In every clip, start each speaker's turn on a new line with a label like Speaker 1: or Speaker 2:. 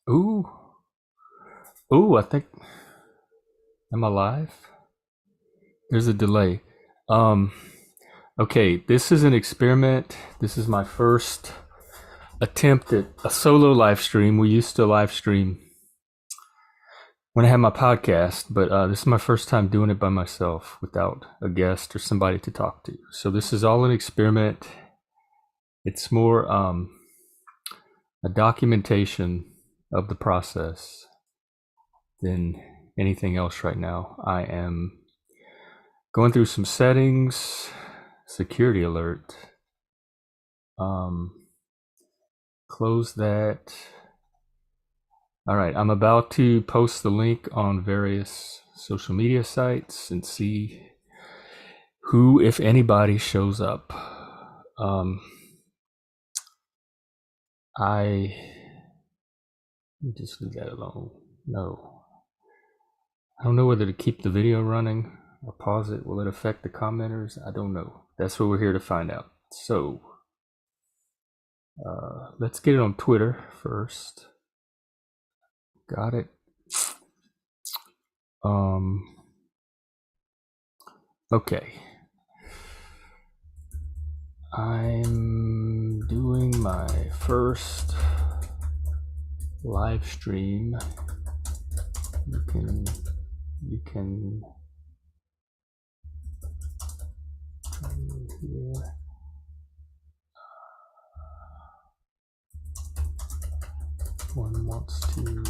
Speaker 1: Ooh, ooh, I think, am I live? There's a delay. Um, okay, this is an experiment. This is my first attempt at a solo live stream. We used to live stream when I had my podcast, but this is my first time doing it by myself without a guest or somebody to talk to. So this is all an experiment. It's more a documentation of the process than anything else right now. I am going through some settings, security alert. Close that. All right, I'm about to post the link on various social media sites and see who, if anybody, shows up. I just leave that alone. No, I don't know whether to keep the video running or pause it. Will it affect the commenters? I don't know. That's what we're here to find out. So let's get it on Twitter first. Got it. Okay. I'm doing my first live stream. You can here. One wants to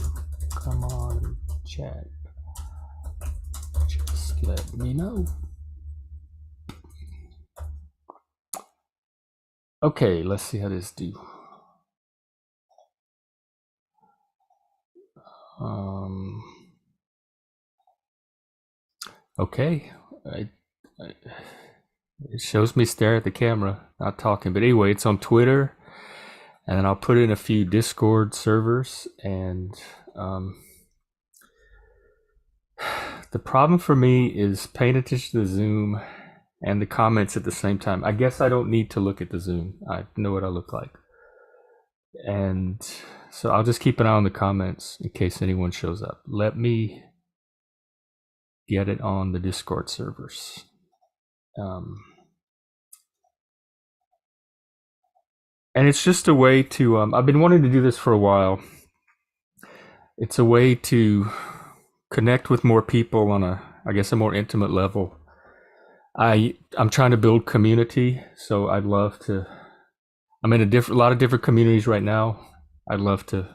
Speaker 1: come on and chat. Just let me know. Okay, let's see how this do. Okay, it shows me stare at the camera, not talking. But anyway, it's on Twitter, and then I'll put in a few Discord servers. And the problem for me is paying attention to the Zoom and the comments at the same time. I guess I don't need to look at the Zoom. I know what I look like. And so I'll just keep an eye on the comments in case anyone shows up. Let me get it on the Discord servers. And it's just a way to, I've been wanting to do this for a while. It's a way to connect with more people on a more intimate level. I'm trying to build community, so I'd love to. I'm in a lot of different communities right now. I'd love to,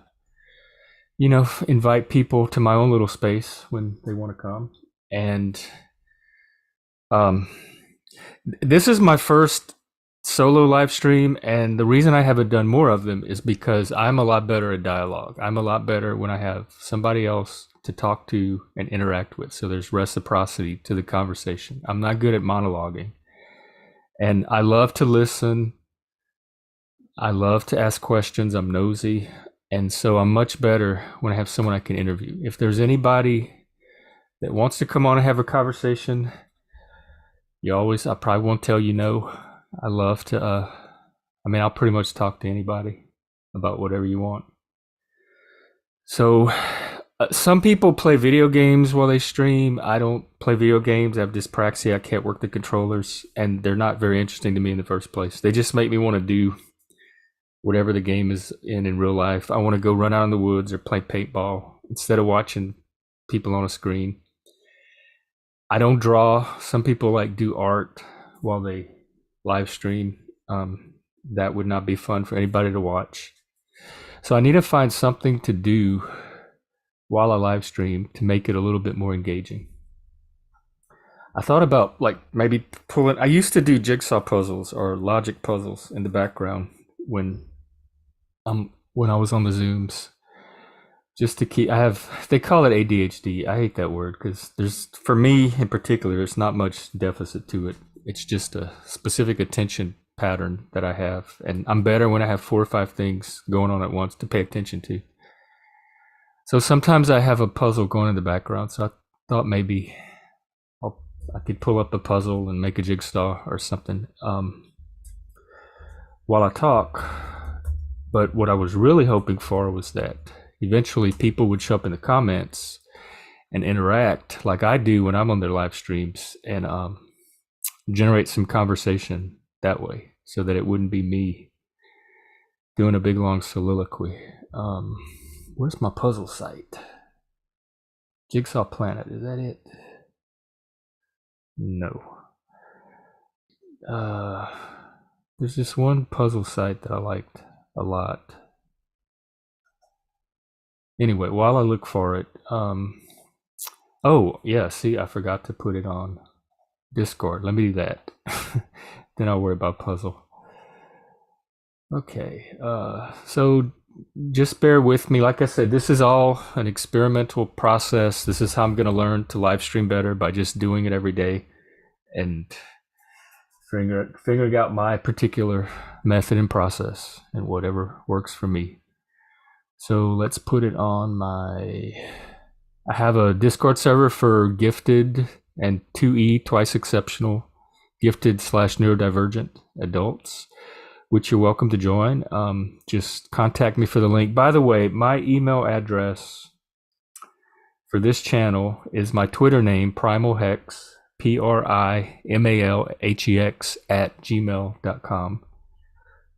Speaker 1: invite people to my own little space when they want to come. And this is my first solo live stream, and the reason I haven't done more of them is because I'm a lot better at dialogue. I'm a lot better when I have somebody else to talk to and interact with, so there's reciprocity to the conversation. I'm not good at monologuing, and I love to listen. I love to ask questions. I'm nosy, and so I'm much better when I have someone I can interview. If there's anybody that wants to come on and have a conversation, I probably won't tell you no. I love to, I'll pretty much talk to anybody about whatever you want. So some people play video games while they stream. I don't play video games. I have dyspraxia. I can't work the controllers, and they're not very interesting to me in the first place. They just make me want to do whatever the game is in real life. I want to go run out in the woods or play paintball instead of watching people on a screen. I don't draw. Some people do art while they live stream. That would not be fun for anybody to watch. So I need to find something to do while I live stream to make it a little bit more engaging. I thought about maybe I used to do jigsaw puzzles or logic puzzles in the background when I was on the Zooms. Just to keep, they call it ADHD. I hate that word because for me in particular, there's not much deficit to it. It's just a specific attention pattern that I have. And I'm better when I have 4 or 5 things going on at once to pay attention to. So sometimes I have a puzzle going in the background. So I thought maybe I could pull up a puzzle and make a jigsaw or something while I talk. But what I was really hoping for was that, eventually people would show up in the comments and interact like I do when I'm on their live streams, and generate some conversation that way, so that it wouldn't be me doing a big long soliloquy. Where's my puzzle site? Jigsaw Planet, is that it? No. There's this one puzzle site that I liked a lot. Anyway, while I look for it, oh yeah, see, I forgot to put it on Discord. Let me do that. Then I'll worry about puzzle. Okay, so just bear with me. Like I said, this is all an experimental process. This is how I'm going to learn to live stream better, by just doing it every day and figuring out my particular method and process and whatever works for me. So let's put it on I have a Discord server for gifted and 2E, twice exceptional, gifted / neurodivergent adults, which you're welcome to join. Just contact me for the link. By the way, my email address for this channel is my Twitter name, PrimalHex, PRIMALHEX @gmail.com.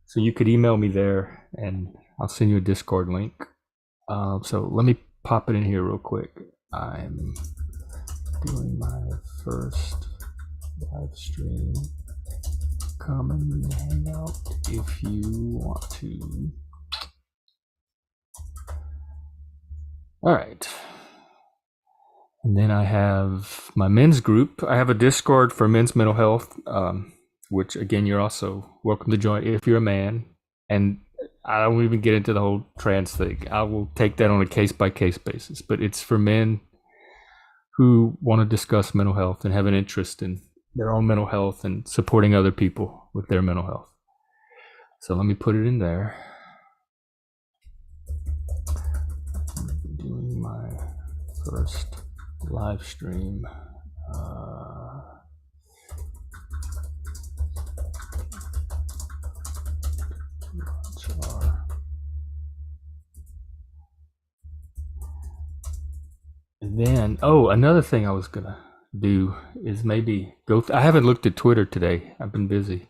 Speaker 1: So you could email me there, and I'll send you a Discord link. So let me pop it in here real quick. I'm doing my first live stream. Come and hang out if you want to. All right. And then I have my men's group. I have a Discord for men's mental health, which again, you're also welcome to join if you're a man. And I don't even get into the whole trans thing. I will take that on a case-by-case basis, but it's for men who want to discuss mental health and have an interest in their own mental health and supporting other people with their mental health. So let me put it in there. I'm doing my first live stream. And then, another thing I was gonna do is maybe I haven't looked at Twitter today. I've been busy.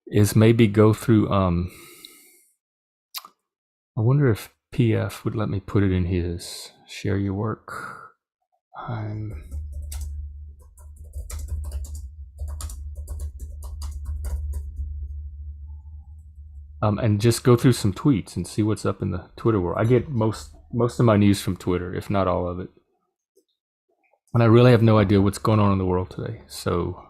Speaker 1: Is maybe go through. I wonder if PF would let me put it in his share your work. And just go through some tweets and see what's up in the Twitter world. I get most of my news from Twitter, if not all of it. And I really have no idea what's going on in the world today. So,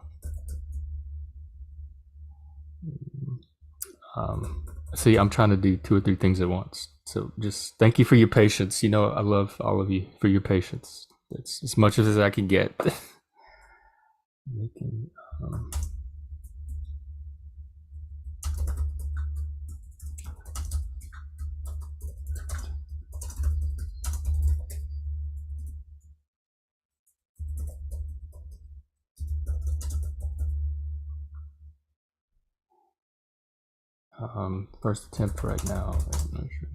Speaker 1: see, I'm trying to do 2 or 3 things at once. So just thank you for your patience. You know, I love all of you for your patience. It's as much as I can get. First attempt right now. I'm not sure.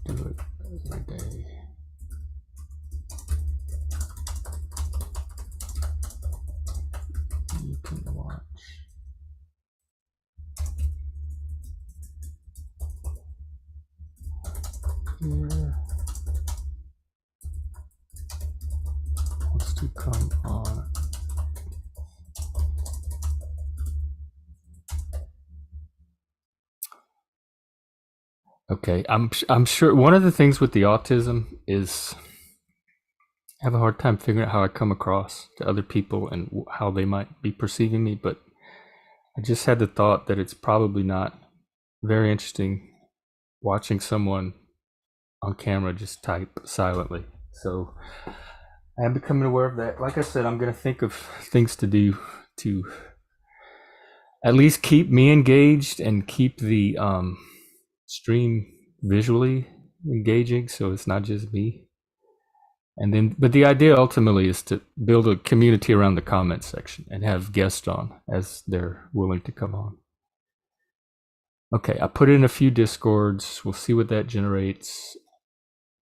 Speaker 1: Do it every day. You can watch. Here. Wants to come on. Okay, I'm sure one of the things with the autism is I have a hard time figuring out how I come across to other people and how they might be perceiving me, but I just had the thought that it's probably not very interesting watching someone on camera just type silently. So I am becoming aware of that. Like I said, I'm going to think of things to do to at least keep me engaged and keep the stream visually engaging, so it's not just me. And then, but the idea ultimately is to build a community around the comment section and have guests on as they're willing to come on. Okay, I put in a few discords. We'll see what that generates.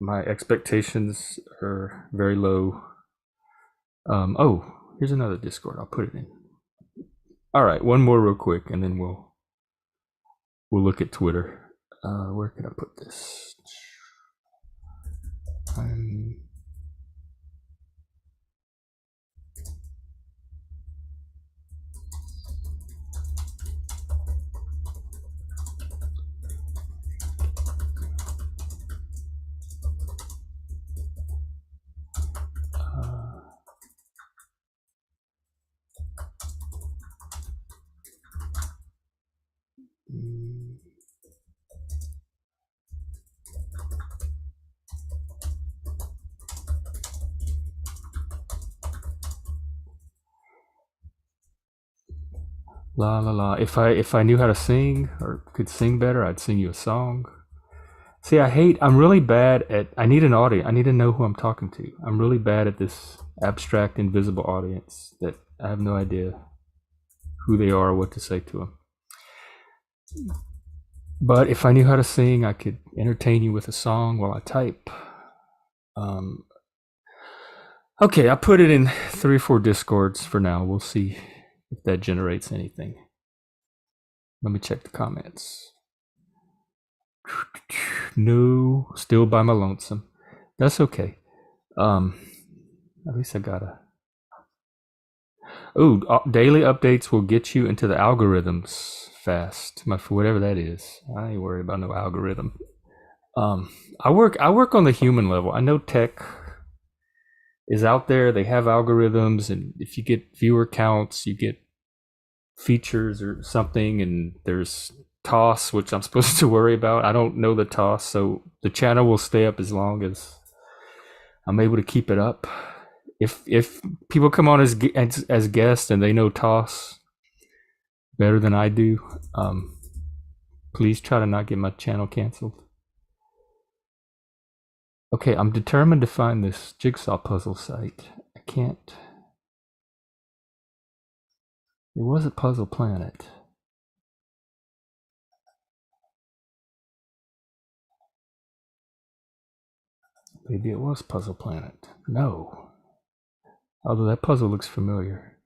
Speaker 1: My expectations are very low. Oh, here's another discord. I'll put it in. All right, one more real quick, and then we'll look at Twitter. Where can I put this? La la la. If I knew how to sing or could sing better, I'd sing you a song. See, I'm really bad at, I need an audience. I need to know who I'm talking to. I'm really bad at this abstract, invisible audience that I have no idea who they are or what to say to them. But if I knew how to sing, I could entertain you with a song while I type. Okay, I put it in 3 or 4 discords for now. We'll see if that generates anything. Let me check the comments. No, still by my lonesome. That's okay. At least I gotta. Oh, daily updates will get you into the algorithms fast. For whatever that is. I ain't worried about no algorithm. I work on the human level. I know tech is out there. They have algorithms, and if you get viewer counts, you get features or something, and there's toss, which I'm supposed to worry about. I don't know the toss, so the channel will stay up as long as I'm able to keep it up. If people come on as guests and they know toss better than I do, please try to not get my channel canceled. Okay, I'm determined to find this jigsaw puzzle site. I can't. It was a Puzzle Planet. Maybe it was Puzzle Planet. No. Although that puzzle looks familiar.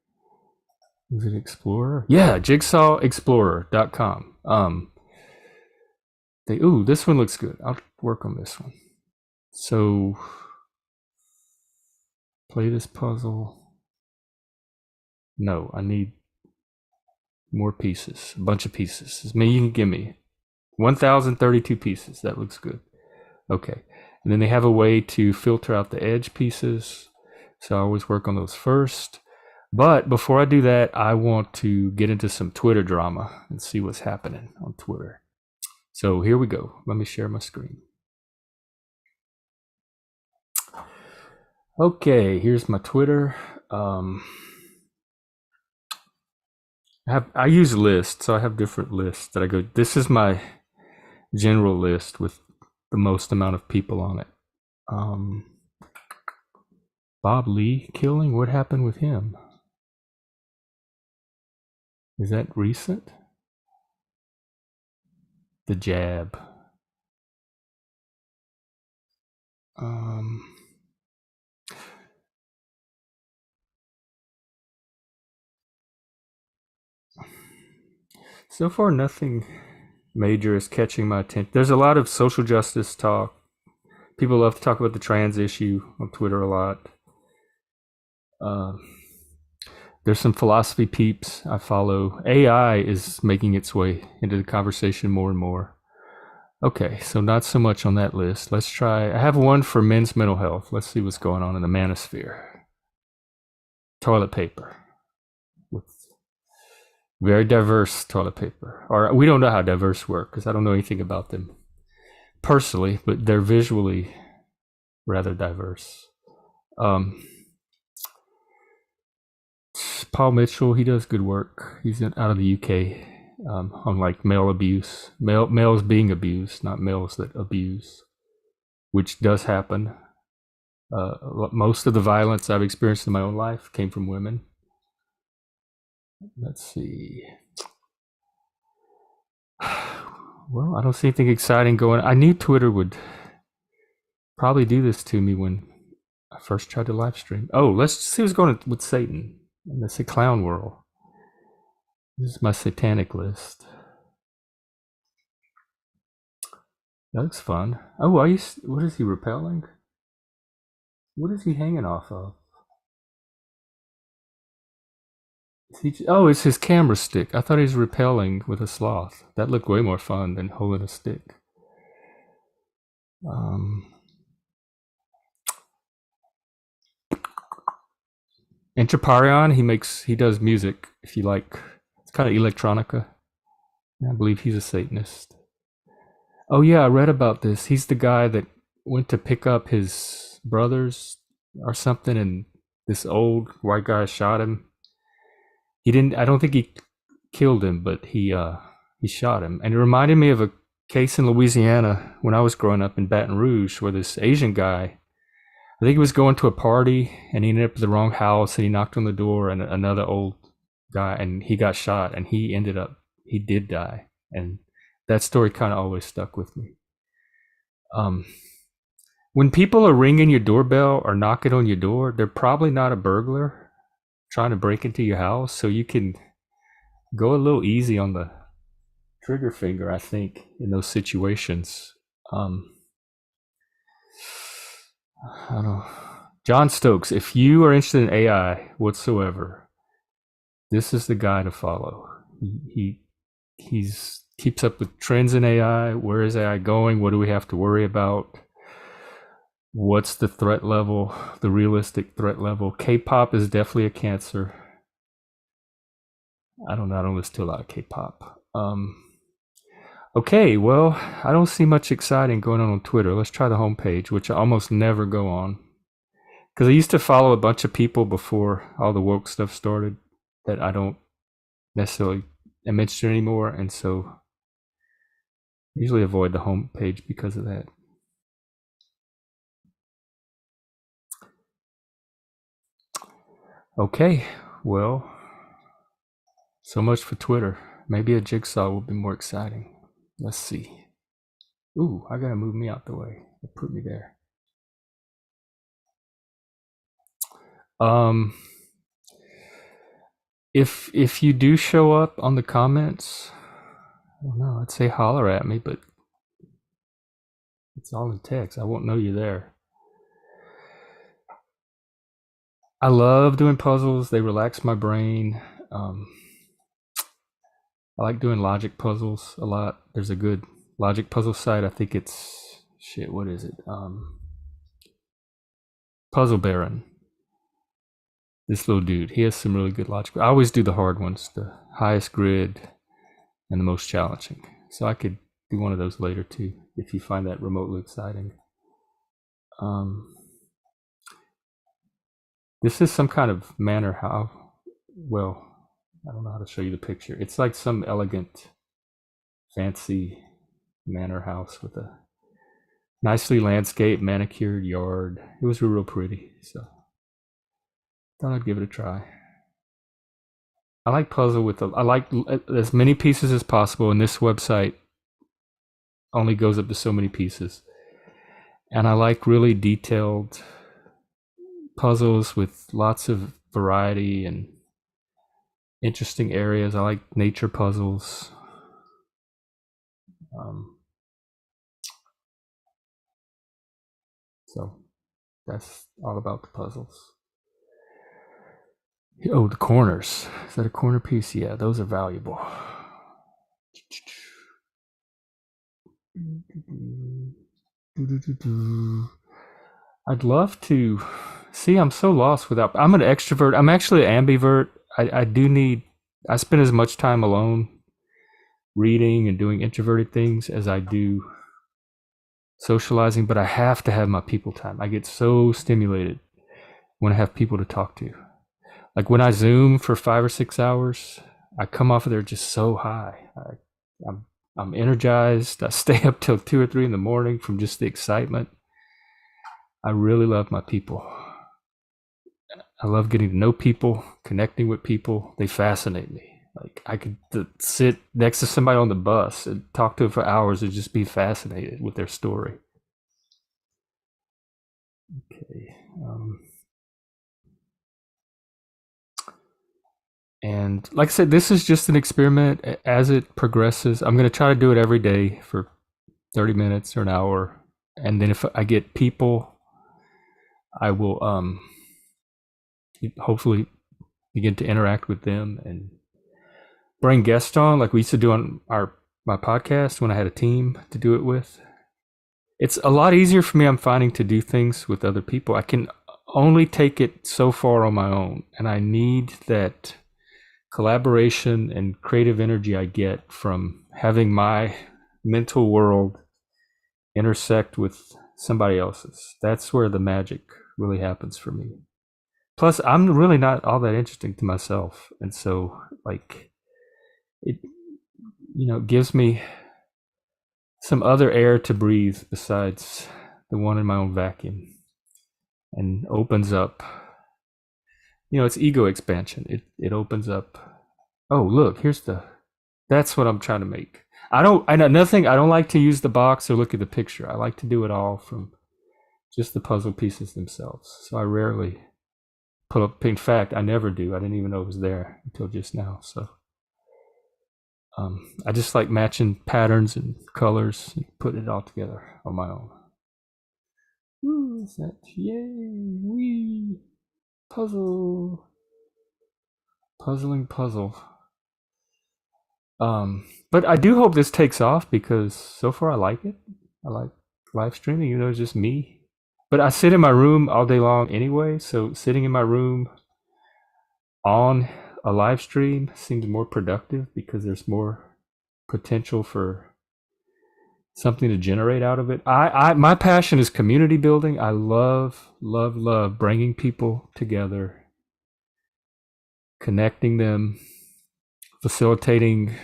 Speaker 1: Is it Explorer? Yeah, jigsawexplorer.com. Ooh, this one looks good. I'll work on this one. So, play this puzzle. No, I need more pieces. A bunch of pieces. As many you can give me. 1,032 pieces. That looks good. Okay. And then they have a way to filter out the edge pieces. So I always work on those first. But before I do that, I want to get into some Twitter drama and see what's happening on Twitter. So here we go. Let me share my screen. Okay, here's my Twitter. I use lists, so I have different lists that I go. This is my general list with the most amount of people on it. Bob Lee killing? What happened with him? Is that recent? The jab. So far, nothing major is catching my attention. There's a lot of social justice talk. People love to talk about the trans issue on Twitter a lot. There's some philosophy peeps I follow. AI is making its way into the conversation more and more. Okay, so not so much on that list. Let's try. I have one for men's mental health. Let's see what's going on in the manosphere. Toilet paper. With very diverse toilet paper. Or we don't know how diverse work because I don't know anything about them personally, but they're visually rather diverse. Paul Mitchell, he does good work. He's out of the UK on like male abuse, males being abused, not males that abuse, which does happen. Most of the violence I've experienced in my own life came from women. Let's see. Well, I don't see anything exciting going. I knew Twitter would probably do this to me when I first tried to live stream. Oh, let's see what's going on with Satan. And that's a clown world. This is my satanic list. That looks fun. Oh, what is he repelling? What is he hanging off of? Oh, it's his camera stick. I thought he was repelling with a sloth. That looked way more fun than holding a stick. Intraparion, he does music. If you like, it's kind of electronica. I believe he's a Satanist. Oh yeah, I read about this. He's the guy that went to pick up his brothers or something, and this old white guy shot him. He didn't. I don't think he killed him, but he shot him. And it reminded me of a case in Louisiana when I was growing up in Baton Rouge, where this Asian guy, I think he was going to a party and he ended up at the wrong house, and he knocked on the door, and another old guy, and he got shot, and he did die. And that story kind of always stuck with me. When people are ringing your doorbell or knocking on your door, they're probably not a burglar trying to break into your house, so you can go a little easy on the trigger finger, I think, in those situations. I don't know. John Stokes, if you are interested in AI whatsoever, this is the guy to follow. He's keeps up with trends in AI. Where is AI going? What do we have to worry about? What's the threat level, the realistic threat level? K-pop is definitely a cancer. I don't listen to a lot of K-pop. Okay, well, I don't see much exciting going on Twitter. Let's try the homepage, which I almost never go on. Because I used to follow a bunch of people before all the woke stuff started that I don't necessarily am interested anymore, and so I usually avoid the homepage because of that. Okay, well, so much for Twitter. Maybe a jigsaw will be more exciting. Let's see. Ooh, I gotta move me out the way. Put me there. If you do show up on the comments, I don't know, I'd say holler at me, but it's all in text. I won't know you're there. I love doing puzzles. They relax my brain. I like doing logic puzzles a lot. There's a good logic puzzle site. I think it's what is it? Puzzle Baron. This little dude. He has some really good logic. I always do the hard ones, the highest grid and the most challenging. So I could do one of those later too, if you find that remotely exciting. This is some kind of manor house. Well, I don't know how to show you the picture. It's like some elegant, fancy manor house with a nicely landscaped, manicured yard. It was real pretty, so thought I'd give it a try. I like puzzle I like as many pieces as possible, and this website only goes up to so many pieces. And I like really detailed puzzles with lots of variety and interesting areas. I like nature puzzles. So that's all about the puzzles. Oh, the corners. Is that a corner piece? Yeah, those are valuable. I'd love to see. I'm so lost without. I'm an extrovert. I'm actually an ambivert. I spend as much time alone reading and doing introverted things as I do socializing, but I have to have my people time. I get so stimulated when I have people to talk to. Like when I Zoom for 5 or 6 hours, I come off of there just so high. I'm energized. I stay up till 2 or 3 in the morning from just the excitement. I really love my people. I love getting to know people, connecting with people. They fascinate me. Like I could sit next to somebody on the bus and talk to them for hours and just be fascinated with their story. Okay. And like I said, this is just an experiment. As it progresses, I'm going to try to do it every day for 30 minutes or an hour. And then if I get people, I will hopefully begin to interact with them and bring guests on like we used to do on my podcast when I had a team to do it with. It's a lot easier for me, I'm finding, to do things with other people. I can only take it so far on my own, and I need that collaboration and creative energy I get from having my mental world intersect with somebody else's. That's where the magic really happens for me. Plus, I'm really not all that interesting to myself, and so like it, gives me some other air to breathe besides the one in my own vacuum, and opens up. It's ego expansion. It opens up. Oh, look, that's what I'm trying to make. I don't like to use the box or look at the picture. I like to do it all from just the puzzle pieces themselves. So I rarely pull up. In fact, I never do. I didn't even know it was there until just now. So I just like matching patterns and colors and putting it all together on my own. Ooh, is that? Yay! Wee! Puzzle. Puzzle. But I do hope this takes off because so far I like it. I like live streaming, even though it's just me. But I sit in my room all day long anyway, so sitting in my room on a live stream seems more productive because there's more potential for something to generate out of it. My passion is community building. I love bringing people together, connecting them, facilitating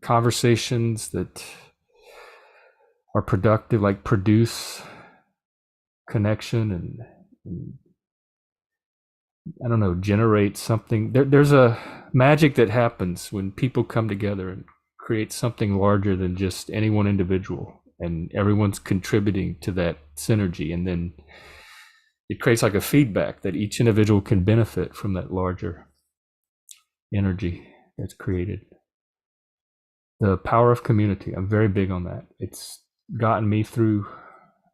Speaker 1: conversations that are productive, like produce connection and I don't know, generate something. There's a magic that happens when people come together and create something larger than just any one individual, and everyone's contributing to that synergy, and then it creates like a feedback that each individual can benefit from that larger energy that's created. The power of community. I'm very big on that. It's gotten me through,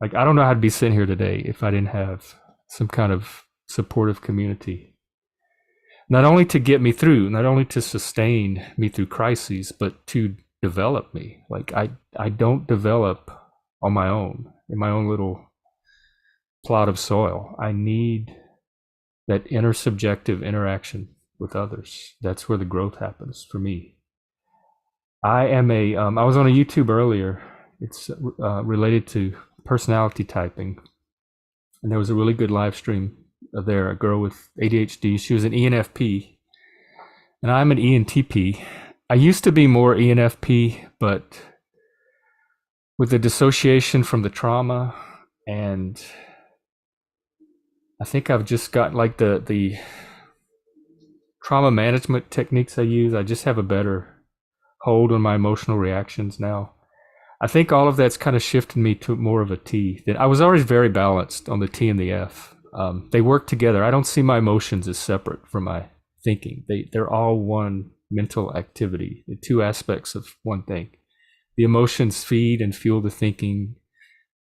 Speaker 1: like, I don't know how to be sitting here today if I didn't have some kind of supportive community. Not only to get me through, not only to sustain me through crises, but to develop me. Like I don't develop on my own, in my own little plot of soil. I need that intersubjective interaction with others. That's where the growth happens for me. I was on a YouTube earlier. It's related to personality typing. And there was a really good live stream there, a girl with ADHD. She was an ENFP, and I'm an ENTP. I used to be more ENFP, but with the dissociation from the trauma, and I think I've just got like the trauma management techniques I use. I just have a better hold on my emotional reactions now. I think all of that's kind of shifted me to more of a T. I was always very balanced on the T and the F. They work together. I don't see my emotions as separate from my thinking. They're all one mental activity, the two aspects of one thing. The emotions feed and fuel the thinking.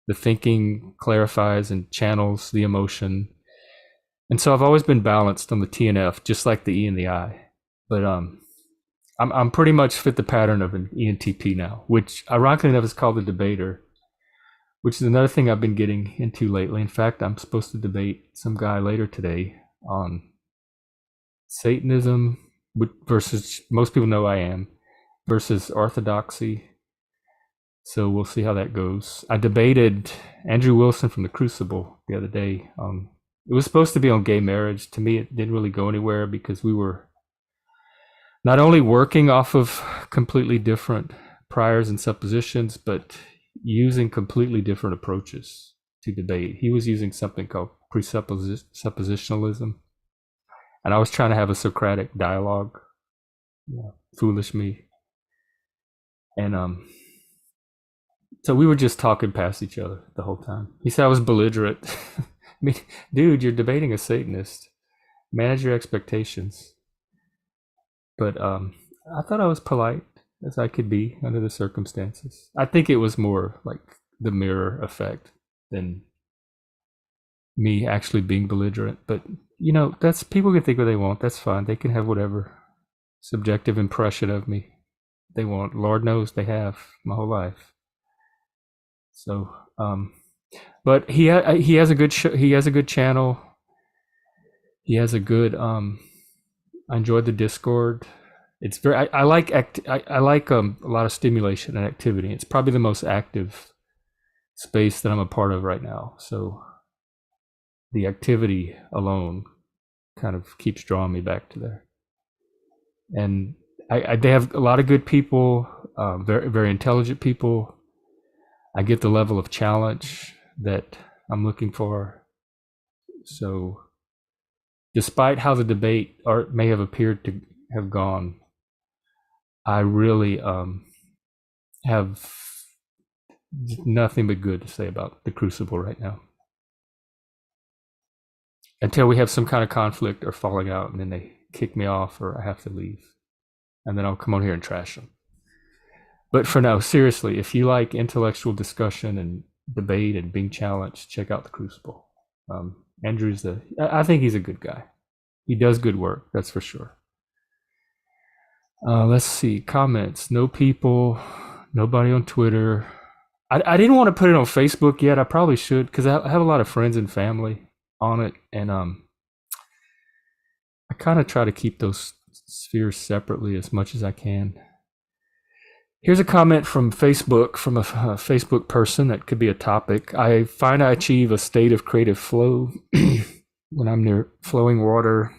Speaker 1: The thinking clarifies and channels the emotion. And so I've always been balanced on the T and F, just like the E and the I. But I'm pretty much fit the pattern of an ENTP now, which ironically enough is called the debater, which is another thing I've been getting into lately. In fact, I'm supposed to debate some guy later today on Satanism versus, most people know I am, versus orthodoxy. So we'll see how that goes. I debated Andrew Wilson from The Crucible the other day. It was supposed to be on gay marriage. To me, it didn't really go anywhere because we were not only working off of completely different priors and suppositions, but using completely different approaches to debate. He was using something called presuppositionalism, and I was trying to have a Socratic dialogue. Yeah, foolish me. And so we were just talking past each other the whole time. He said I was belligerent. I mean, dude, you're debating a Satanist. Manage your expectations. But I thought I was polite as I could be under the circumstances. I think it was more like the mirror effect than me actually being belligerent. But that's, people can think what they want. That's fine. They can have whatever subjective impression of me they want. Lord knows they have my whole life. So, but he has a good he has a good channel. He has a good. I enjoyed the Discord. It's very. I like I like a lot of stimulation and activity. It's probably the most active space that I'm a part of right now. So, the activity alone kind of keeps drawing me back to there. And they have a lot of good people, very very intelligent people. I get the level of challenge that I'm looking for. So, despite how the debate may have appeared to have gone, I really have nothing but good to say about the Crucible right now. Until we have some kind of conflict or falling out, and then they kick me off or I have to leave. And then I'll come on here and trash them. But for now, seriously, if you like intellectual discussion and debate and being challenged, check out the Crucible. Andrew's I think he's a good guy. He does good work, that's for sure. Let's see, comments. No people, nobody on Twitter. I didn't want to put it on Facebook yet. I probably should, because I have a lot of friends and family on it, and I kind of try to keep those spheres separately as much as I can. Here's a comment from Facebook, from a Facebook person that could be a topic. I find I achieve a state of creative flow when I'm near flowing water,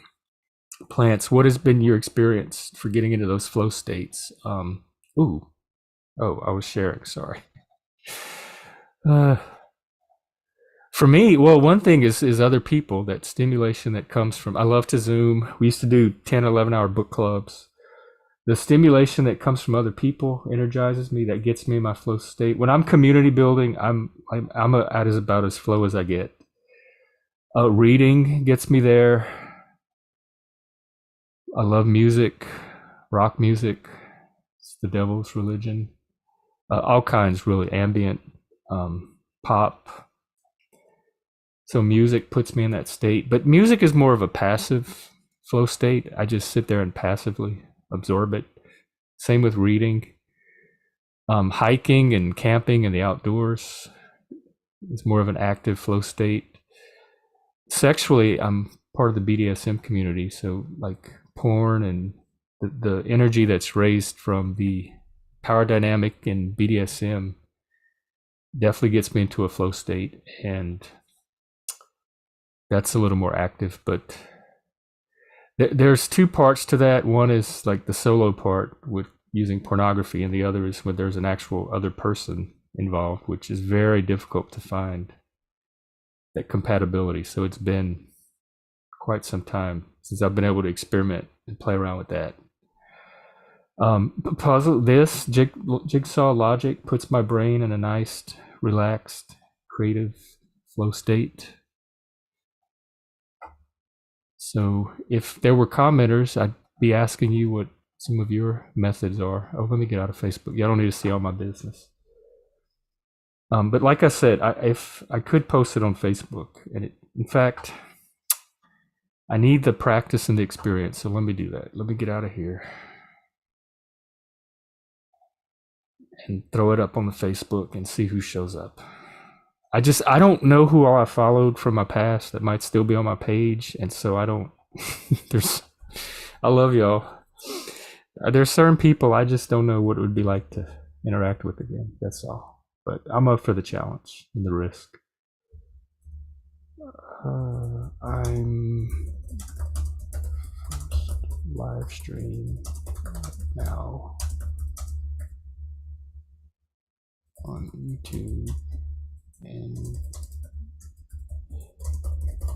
Speaker 1: plants. What has been your experience for getting into those flow states? I was sharing, sorry. For me, well, one thing is other people, that stimulation that comes from, I love to Zoom. We used to do 10, 11-hour book clubs. The stimulation that comes from other people energizes me. That gets me in my flow state. When I'm community building, I'm at about as flow as I get. Reading gets me there. I love music, rock music. It's the devil's religion. All kinds, really, ambient, pop. So music puts me in that state. But music is more of a passive flow state. I just sit there and passively absorb it. Same with reading. Hiking and camping in the outdoors is more of an active flow state. Sexually, I'm part of the BDSM community, so like porn and the energy that's raised from the power dynamic in BDSM definitely gets me into a flow state, and that's a little more active. But there's two parts to that. One is like the solo part with using pornography, and the other is when there's an actual other person involved, which is very difficult to find that compatibility. So it's been quite some time since I've been able to experiment and play around with that. Jigsaw logic puts my brain in a nice, relaxed, creative flow state. So if there were commenters, I'd be asking you what some of your methods are. Oh, let me get out of Facebook. Y'all don't need to see all my business. But like I said, if I could post it on Facebook, and in fact, I need the practice and the experience. So let me do that. Let me get out of here and throw it up on the Facebook and see who shows up. I don't know who all I followed from my past that might still be on my page, and so I don't. I love y'all. There's certain people I just don't know what it would be like to interact with again. That's all. But I'm up for the challenge and the risk. I'm live stream now on YouTube and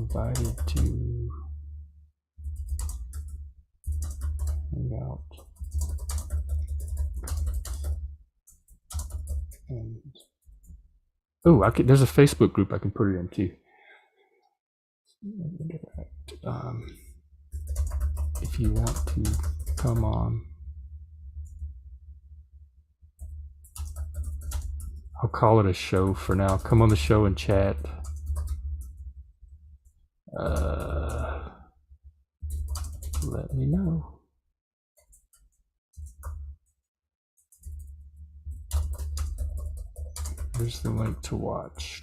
Speaker 1: invited to hang out and there's a Facebook group I can put it into. If you want to come on, I'll call it a show for now. Come on the show and chat. Let me know. Here's the link to watch.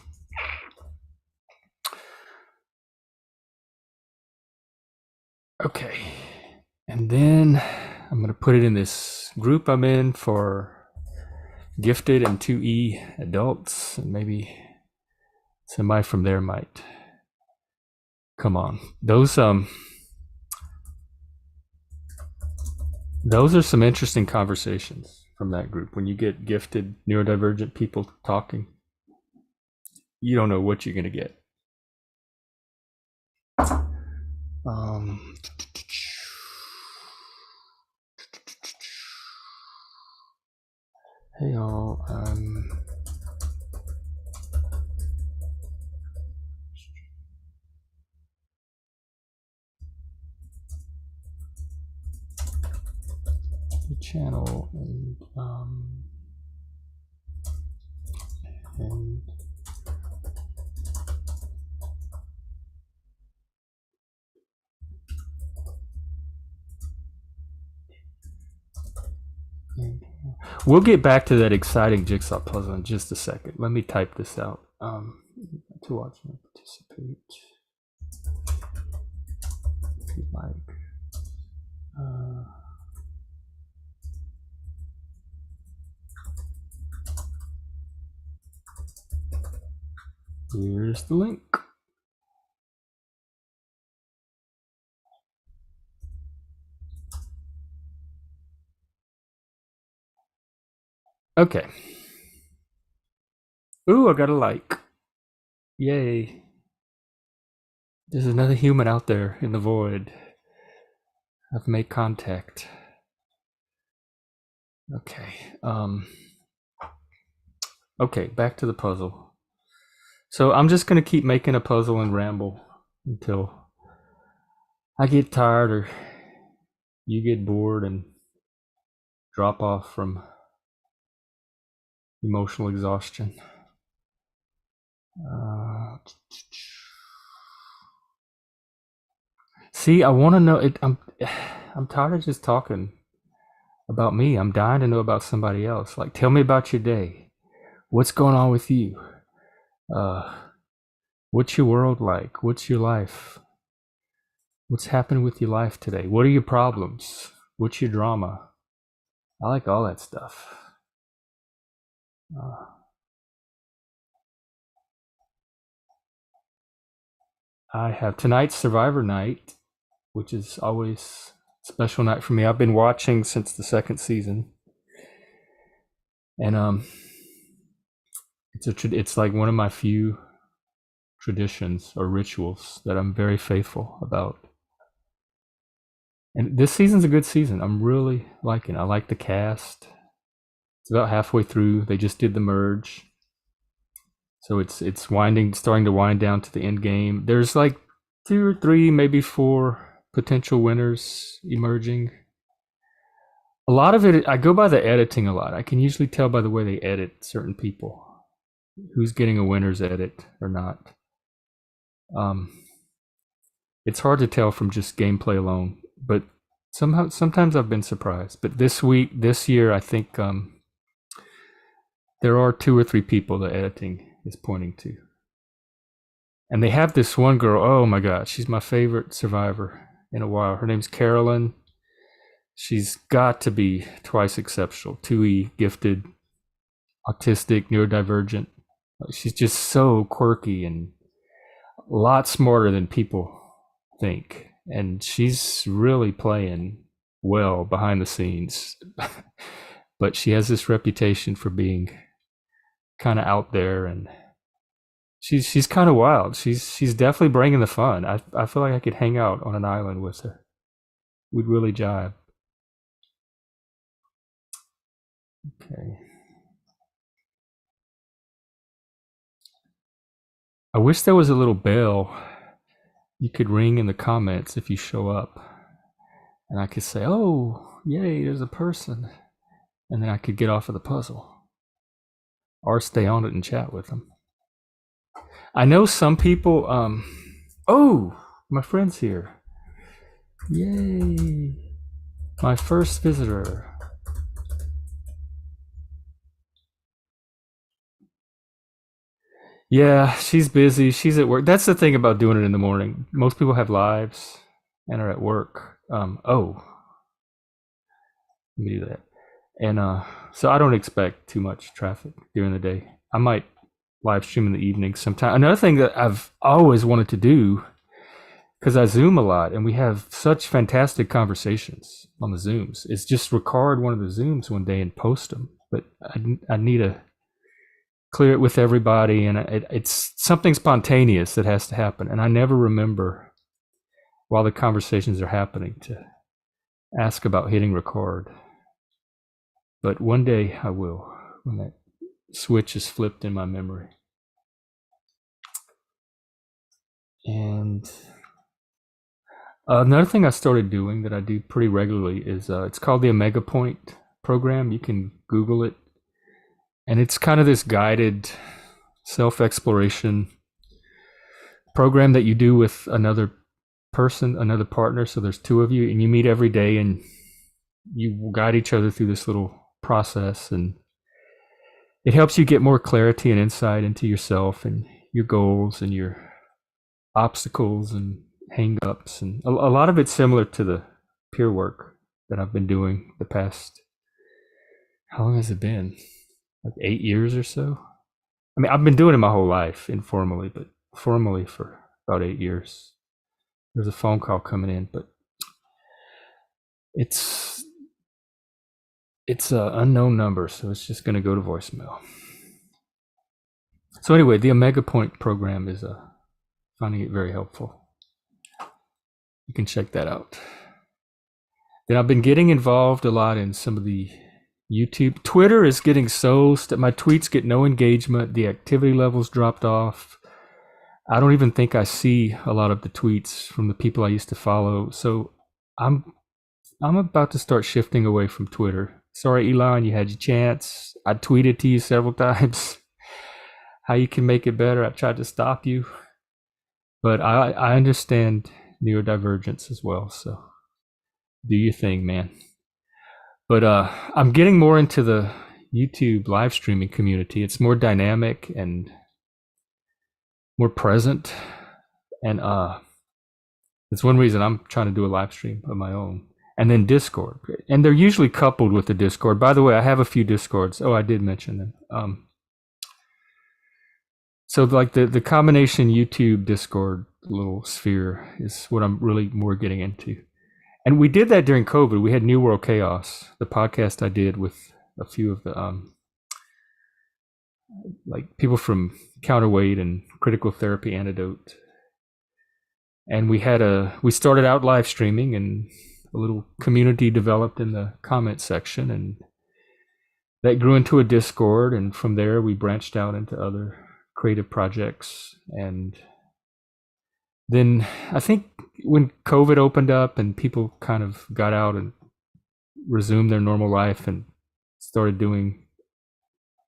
Speaker 1: Okay, and then I'm going to put it in this group I'm in for gifted and 2E adults, and maybe somebody from there might come on. Those are some interesting conversations from that group. When you get gifted neurodivergent people talking, you don't know what you're going to get. Hey y'all, the channel and we'll get back to that exciting jigsaw puzzle in just a second. Let me type this out. To watch and participate. If you'd like. Here's the link. Okay. Ooh, I got a like. Yay. There's another human out there in the void. I've made contact. Okay. Okay, back to the puzzle. So I'm just going to keep making a puzzle and ramble until I get tired or you get bored and drop off from emotional exhaustion. See, I want to know it. I'm tired of just talking about me. I'm dying to know about somebody else. Like, tell me about your day. What's going on with you? What's your world like? What's your life? What's happening with your life today? What are your problems? What's your drama? I like all that stuff. I have tonight's Survivor night, which is always a special night for me. I've been watching since the second season, and it's like one of my few traditions or rituals that I'm very faithful about. And this season's a good season. I'm really liking it. I like the cast. It's about halfway through. They just did the merge. So it's starting to wind down to the end game. There's like 2 or 3, maybe 4 potential winners emerging. A lot of it, I go by the editing a lot. I can usually tell by the way they edit certain people who's getting a winner's edit or not. It's hard to tell from just gameplay alone, but sometimes I've been surprised. But this year, I think there are 2 or 3 people the editing is pointing to. And they have this one girl, oh my God, she's my favorite Survivor in a while. Her name's Carolyn. She's got to be twice exceptional, 2E, gifted, autistic, neurodivergent. She's just so quirky and a lot smarter than people think. And she's really playing well behind the scenes. But she has this reputation for being kind of out there, and she's kind of wild. She's definitely bringing the fun. I feel like I could hang out on an island with her. We'd really jive. Okay. I wish there was a little bell you could ring in the comments if you show up, and I could say, "Oh, yay, there's a person," and then I could get off of the puzzle or stay on it and chat with them. I know some people. Oh, my friend's here! Yay, my first visitor. Yeah, she's busy. She's at work. That's the thing about doing it in the morning. Most people have lives and are at work. Oh, let me do that. And so I don't expect too much traffic during the day. I might live stream in the evening sometime. Another thing that I've always wanted to do, because I Zoom a lot and we have such fantastic conversations on the Zooms, is just record one of the Zooms one day and post them. But I need to clear it with everybody, and it's something spontaneous that has to happen. And I never remember while the conversations are happening to ask about hitting record. But one day I will, when that switch is flipped in my memory. And another thing I started doing that I do pretty regularly is it's called the Omega Point program. You can Google it. And it's kind of this guided self-exploration program that you do with another person, another partner. So there's two of you, and you meet every day, and you guide each other through this little process. And it helps you get more clarity and insight into yourself and your goals and your obstacles and hang-ups. And a lot of it's similar to the peer work that I've been doing the past, how long has it been? Like 8 years or so. I mean, I've been doing it my whole life informally, but formally for about 8 years. There's a phone call coming in, but it's an unknown number, so it's just going to go to voicemail. So anyway, the Omega Point program is finding it very helpful. You can check that out. Then I've been getting involved a lot in some of the YouTube. Twitter is getting my tweets get no engagement. The activity levels dropped off. I don't even think I see a lot of the tweets from the people I used to follow. So I'm about to start shifting away from Twitter. Sorry, Elon, you had your chance. I tweeted to you several times how you can make it better. I tried to stop you, but I understand neurodivergence as well. So do your thing, man. But I'm getting more into the YouTube live streaming community. It's more dynamic and more present. And it's one reason I'm trying to do a live stream of my own. And then Discord. And they're usually coupled with the Discord. By the way, I have a few Discords. Oh, I did mention them. So like the combination YouTube Discord little sphere is what I'm really more getting into. And we did that during COVID. We had New World Chaos, the podcast I did with a few of the like people from Counterweight and Critical Therapy Antidote. And we started out live streaming, and a little community developed in the comment section, and that grew into a Discord. And from there, we branched out into other creative projects. And then I think when COVID opened up and people kind of got out and resumed their normal life and started doing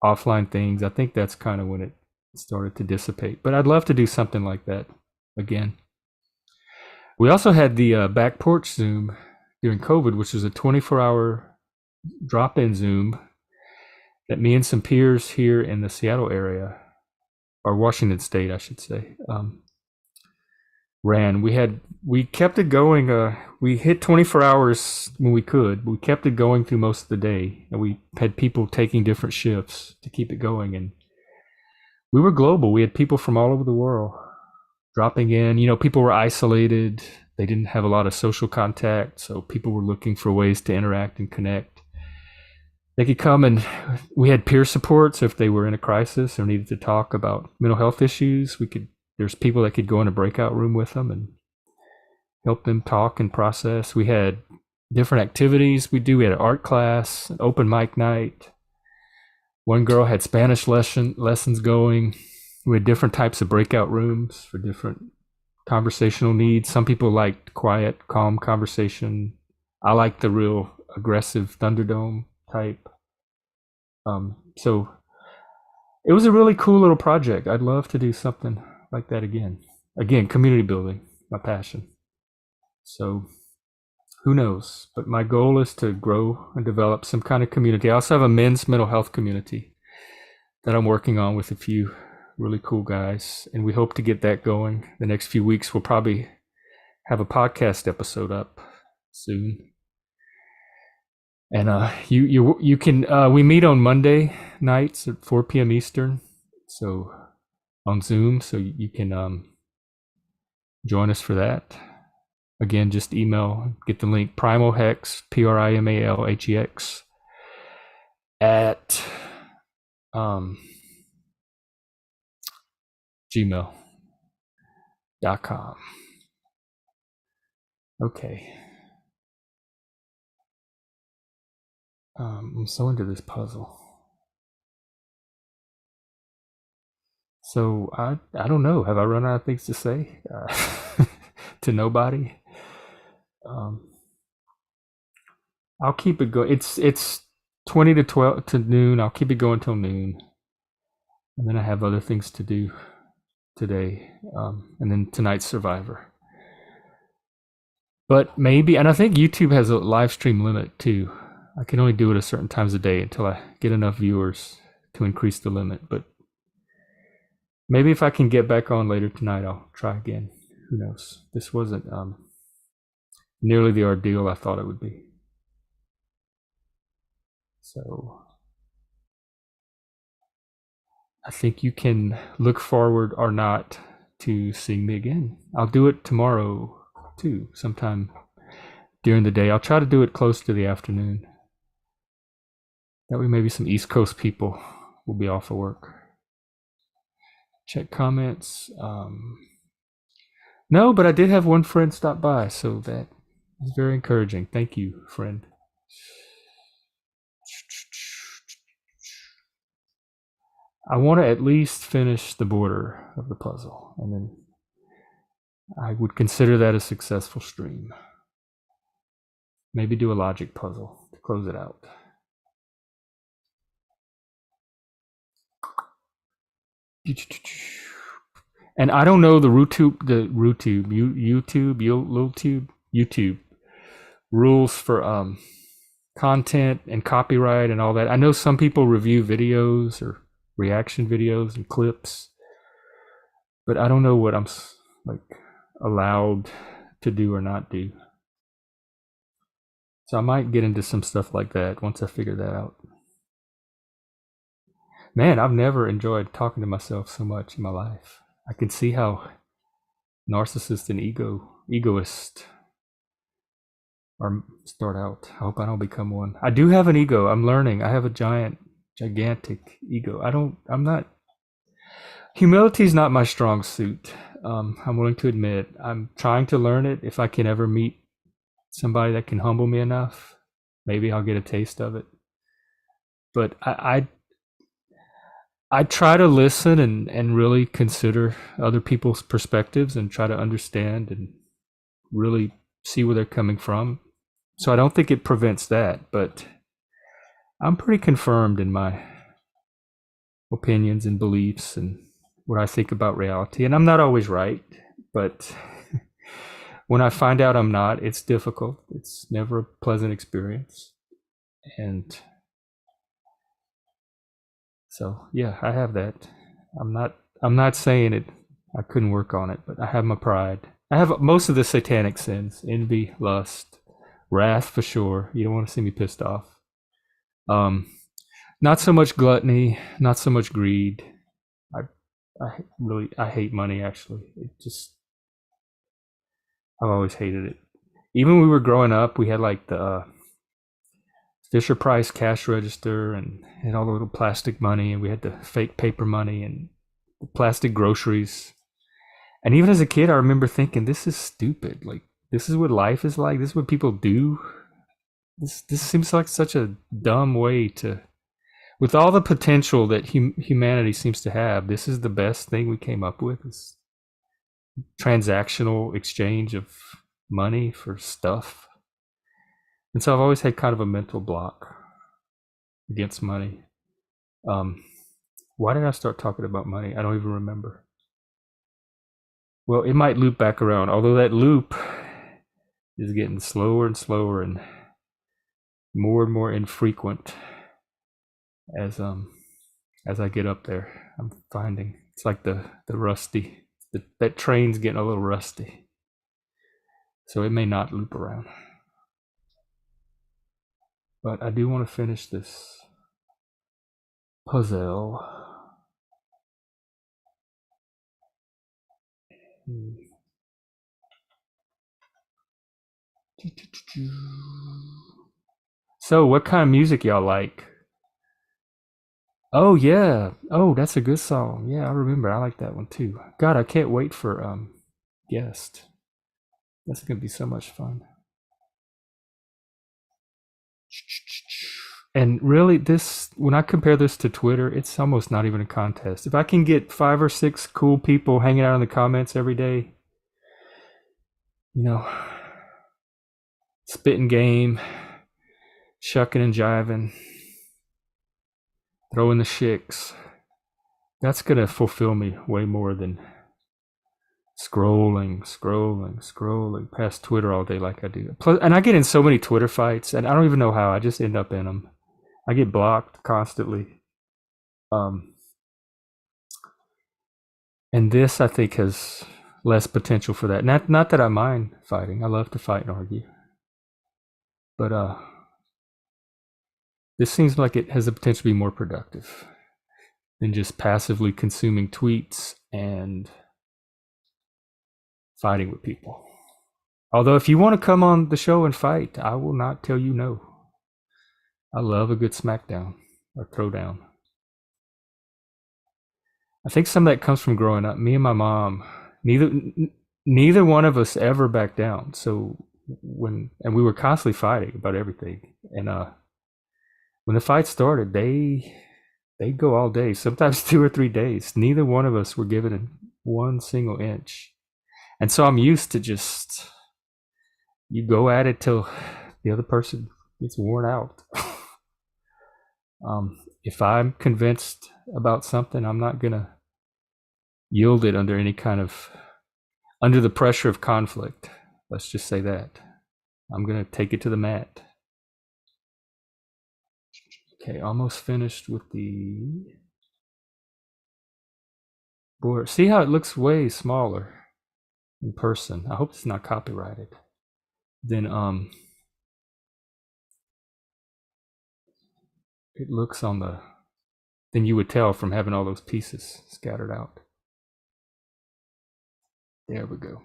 Speaker 1: offline things, I think that's kind of when it started to dissipate. But I'd love to do something like that again. We also had the Back Porch Zoom during COVID, which was a 24-hour drop-in Zoom that me and some peers here in the Seattle area, or Washington State, I should say, ran. We kept it going. We hit 24 hours when we could. We kept it going through most of the day, and we had people taking different shifts to keep it going. And we were global. We had people from all over the world dropping in. You know, people were isolated. They didn't have a lot of social contact, so people were looking for ways to interact and connect. they could come, and we had peer support. So if they were in a crisis or needed to talk about mental health issues, there's people that could go in a breakout room with them and help them talk and process. We had different activities we had an art class, an open mic night. One girl had Spanish lessons going. We had different types of breakout rooms for different conversational needs. Some people liked quiet, calm conversation. I liked the real aggressive Thunderdome type. So it was a really cool little project. I'd love to do something like that again. Again, community building, my passion. So who knows? But my goal is to grow and develop some kind of community. I also have a men's mental health community that I'm working on with a few really cool guys, and we hope to get that going. The next few weeks, we'll probably have a podcast episode up soon. And you can we meet on Monday nights at 4 p.m. Eastern, so on Zoom, so you can join us for that. Again, just get the link primalhex, PRIMALHEX at gmail.com. Okay. I'm so into this puzzle. So I don't know. Have I run out of things to say to nobody? I'll keep it going. It's 20 to 12 to noon. I'll keep it going till noon, and then I have other things to do today, and then tonight's Survivor. But maybe, and I think YouTube has a live stream limit too. I can only do it at certain times a day until I get enough viewers to increase the limit. But maybe if I can get back on later tonight, I'll try again. Who knows? This wasn't nearly the ordeal I thought it would be. So I think you can look forward or not to seeing me again. I'll do it tomorrow too, sometime during the day. I'll try to do it close to the afternoon. That way maybe some East Coast people will be off of work. Check comments. No, but I did have one friend stop by, so that was very encouraging. Thank you, friend. I want to at least finish the border of the puzzle, and then I would consider that a successful stream. Maybe do a logic puzzle to close it out. And I don't know the YouTube rules for content and copyright and all that. I know some people review videos or reaction videos and clips, but I don't know what I'm like allowed to do or not do. So I might get into some stuff like that once I figure that out. Man, I've never enjoyed talking to myself so much in my life. I can see how narcissist and egoist start out. I hope I don't become one. I do have an ego. I'm learning. I have a gigantic ego. Humility is not my strong suit. I'm willing to admit. I'm trying to learn it. If I can ever meet somebody that can humble me enough, maybe I'll get a taste of it. But I try to listen and really consider other people's perspectives and try to understand and really see where they're coming from. So I don't think it prevents that, but I'm pretty confirmed in my opinions and beliefs and what I think about reality. And I'm not always right, but when I find out I'm not, it's difficult. It's never a pleasant experience. And so yeah, I have that. I'm not saying it I couldn't work on it, but I have my pride. I have most of the satanic sins: envy, lust, wrath for sure. You don't want to see me pissed off. Not so much gluttony, not so much greed. I hate money actually. I've always hated it. Even when we were growing up, we had like the Fisher Price cash register and all the little plastic money, and we had the fake paper money and the plastic groceries. And even as a kid, I remember thinking, this is stupid. Like, this is what life is like. This is what people do. This seems like such a dumb way to, with all the potential that humanity seems to have, this is the best thing we came up with, is transactional exchange of money for stuff. And so I've always had kind of a mental block against money. Why did I start talking about money? I don't even remember. Well, it might loop back around, although that loop is getting slower and slower and more infrequent as I get up there. I'm finding it's like the rusty, that train's getting a little rusty, so it may not loop around. But I do want to finish this puzzle. So, what kind of music y'all like? Oh yeah. Oh, that's a good song. Yeah, I remember. I like that one too. God, I can't wait for guest. That's gonna be so much fun. And really, this, when I compare this to Twitter, it's almost not even a contest. If I can get 5 or 6 cool people hanging out in the comments every day, you know, spitting game, shucking and jiving, throwing the shicks, that's gonna fulfill me way more than scrolling past Twitter all day like I do. Plus, and I get in so many Twitter fights, and I don't even know how. I just end up in them. I get blocked constantly. And this, I think, has less potential for that. Not that I mind fighting. I love to fight and argue. But this seems like it has the potential to be more productive than just passively consuming tweets and fighting with people. Although if you want to come on the show and fight, I will not tell you no. I love a good smackdown or throwdown. I think some of that comes from growing up. Me and my mom, neither one of us ever backed down. So and we were constantly fighting about everything. And when the fight started, they'd go all day, sometimes 2 or 3 days. Neither one of us were given one single inch. And so I'm used to just, you go at it till the other person gets worn out. If I'm convinced about something, I'm not gonna yield it under the pressure of conflict. Let's just say that. I'm gonna take it to the mat. Okay, almost finished with the board. See how it looks way smaller in person. I hope it's not copyrighted. Then it looks then you would tell from having all those pieces scattered out. There we go.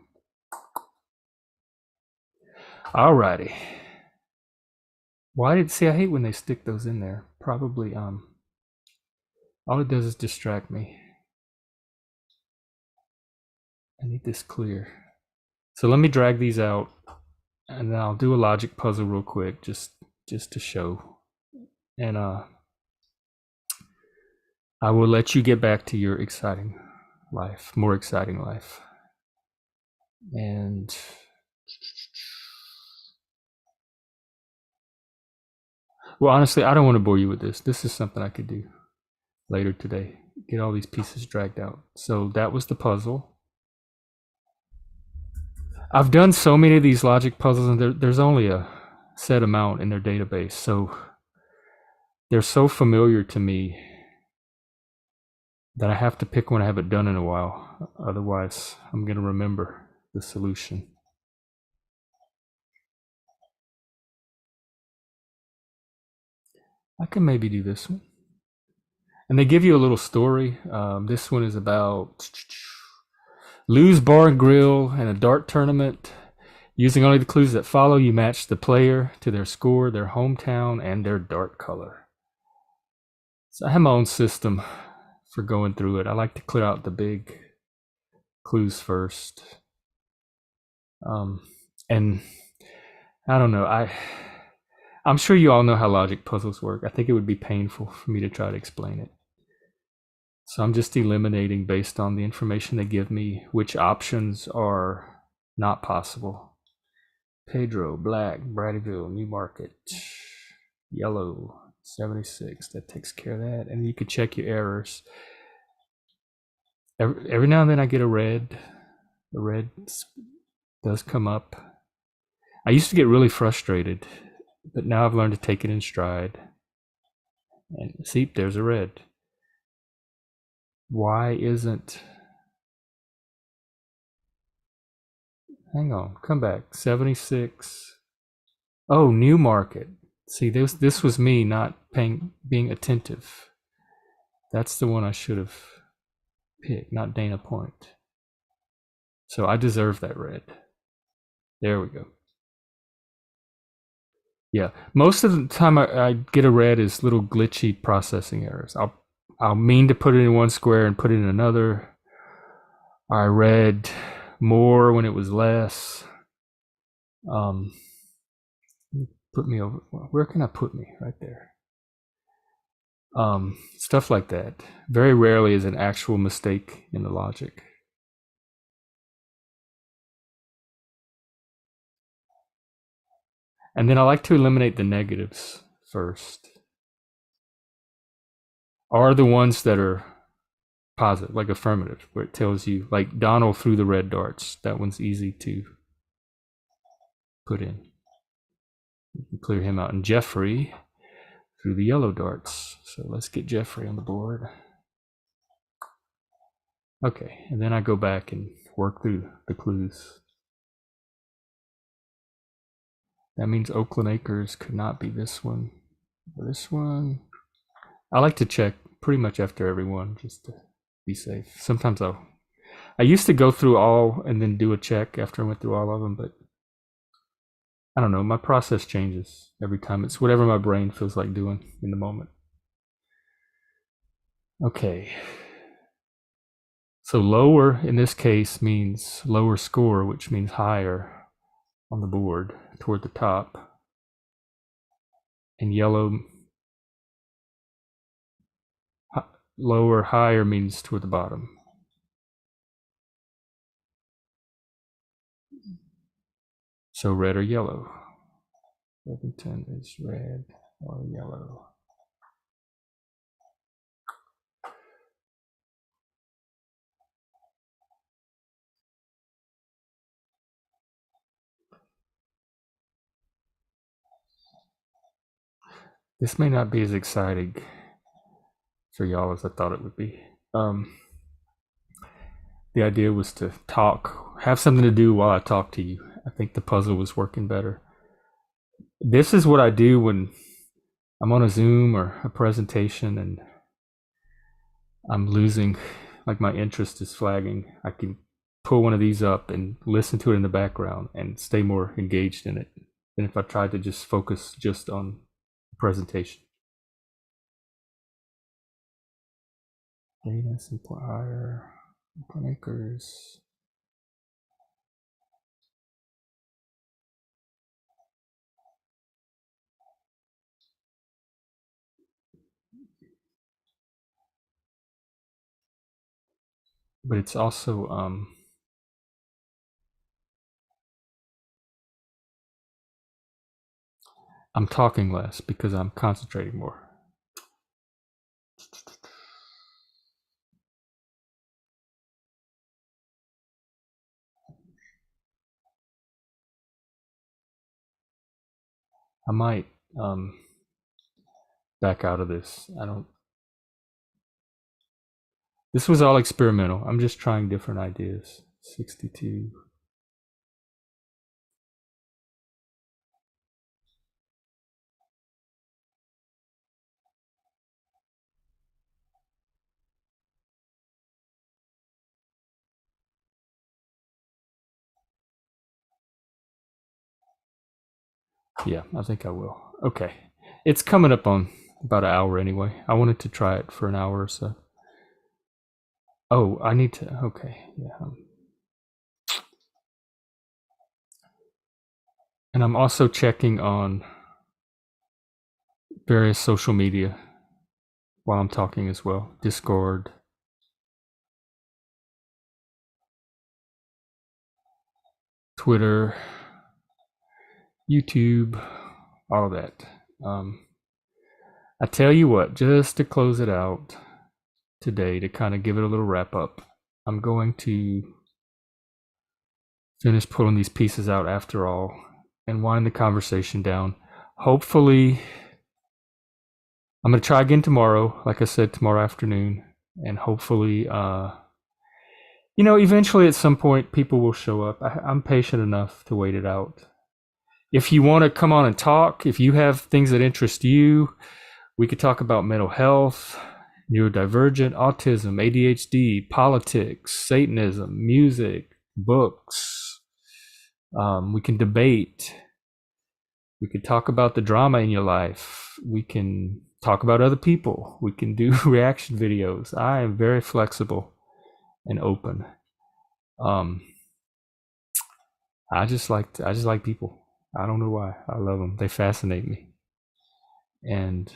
Speaker 1: Alrighty. I hate when they stick those in there. Probably all it does is distract me. I need this clear. So let me drag these out, and then I'll do a logic puzzle real quick, just to show. And I will let you get back to your more exciting life. And well, honestly, I don't want to bore you with this. This is something I could do later today. Get all these pieces dragged out. So that was the puzzle. I've done so many of these logic puzzles, and there's only a set amount in their database. So they're so familiar to me that I have to pick one I haven't done in a while. Otherwise, I'm going to remember the solution. I can maybe do this one. And they give you a little story. This one is about Lou's Bar and Grill and a dart tournament. Using only the clues that follow, you match the player to their score, their hometown, and their dart color. So I have my own system for going through it. I like to clear out the big clues first. And I don't know. I'm sure you all know how logic puzzles work. I think it would be painful for me to try to explain it. So I'm just eliminating based on the information they give me which options are not possible. Pedro, black, Bradyville, Newmarket, yellow, 76. That takes care of that. And you can check your errors. Every now and then I get a red. The red does come up. I used to get really frustrated, but now I've learned to take it in stride. And see, there's a red. Why isn't... Hang on, come back. 76. Oh, Newmarket. See, this was me not being attentive. That's the one I should have picked, not Dana Point. So I deserve that red. There we go. Yeah, most of the time I get a red is little glitchy processing errors. I'll mean to put it in one square and put it in another. I read more when it was less. Put me over. Where can I put me? Right there. Stuff like that. Very rarely is an actual mistake in the logic. And then I like to eliminate the negatives first. Are the ones that are positive, like affirmative, where it tells you, like Donald threw the red darts. That one's easy to put in. You can clear him out. And Jeffrey threw the yellow darts. So let's get Jeffrey on the board. Okay, and then I go back and work through the clues. That means Oakland Acres could not be this one or this one. I like to check pretty much after every one just to be safe. Sometimes I used to go through all and then do a check after I went through all of them, but I don't know. My process changes every time. It's whatever my brain feels like doing in the moment. Okay. So lower in this case means lower score, which means higher on the board toward the top. And yellow, lower, higher means toward the bottom. So red or yellow. Livingston is red or yellow. This may not be as exciting for y'all as I thought it would be. The idea was to talk, have something to do while I talk to you. I think the puzzle was working better. This is what I do when I'm on a Zoom or a presentation and I'm losing, like my interest is flagging. I can pull one of these up and listen to it in the background and stay more engaged in it than if I tried to just focus just on the presentation. Data simplifier, Acres. But it's also I'm talking less because I'm concentrating more. I might back out of this. This was all experimental. I'm just trying different ideas. 62. Yeah, I think I will. Okay. It's coming up on about an hour anyway. I wanted to try it for an hour or so. Oh, I need to. Okay. Yeah. And I'm also checking on various social media while I'm talking as well. Discord, Twitter, YouTube, all that. I tell you what, just to close it out today, to kind of give it a little wrap up, I'm going to finish pulling these pieces out after all and wind the conversation down. Hopefully, I'm going to try again tomorrow, like I said, tomorrow afternoon, and hopefully, eventually at some point people will show up. I'm patient enough to wait it out. If you want to come on and talk, if you have things that interest you, we could talk about mental health, neurodivergent, autism, ADHD, politics, Satanism, music, books. We can debate. We could talk about the drama in your life. We can talk about other people. We can do reaction videos. I am very flexible and open. I just like people. I don't know why. I love them. They fascinate me. And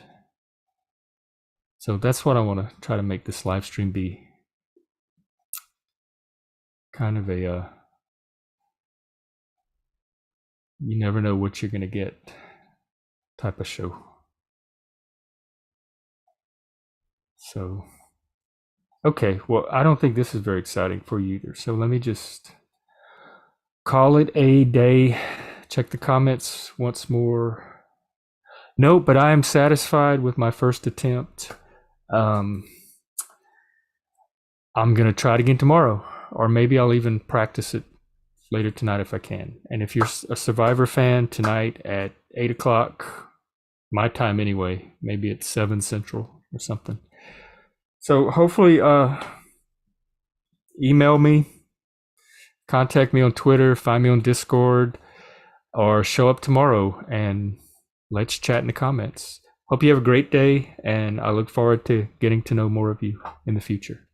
Speaker 1: so that's what I want to try to make this live stream be. Kind of a you never know what you're going to get type of show. So, okay, well, I don't think this is very exciting for you either. So let me just call it a day. Check the comments once more. No, but I am satisfied with my first attempt. I'm going to try it again tomorrow, or maybe I'll even practice it later tonight if I can. And if you're a Survivor fan, tonight at 8 o'clock, my time anyway, maybe it's 7 Central or something. So hopefully email me, contact me on Twitter, find me on Discord, or show up tomorrow and let's chat in the comments. Hope you have a great day, and I look forward to getting to know more of you in the future.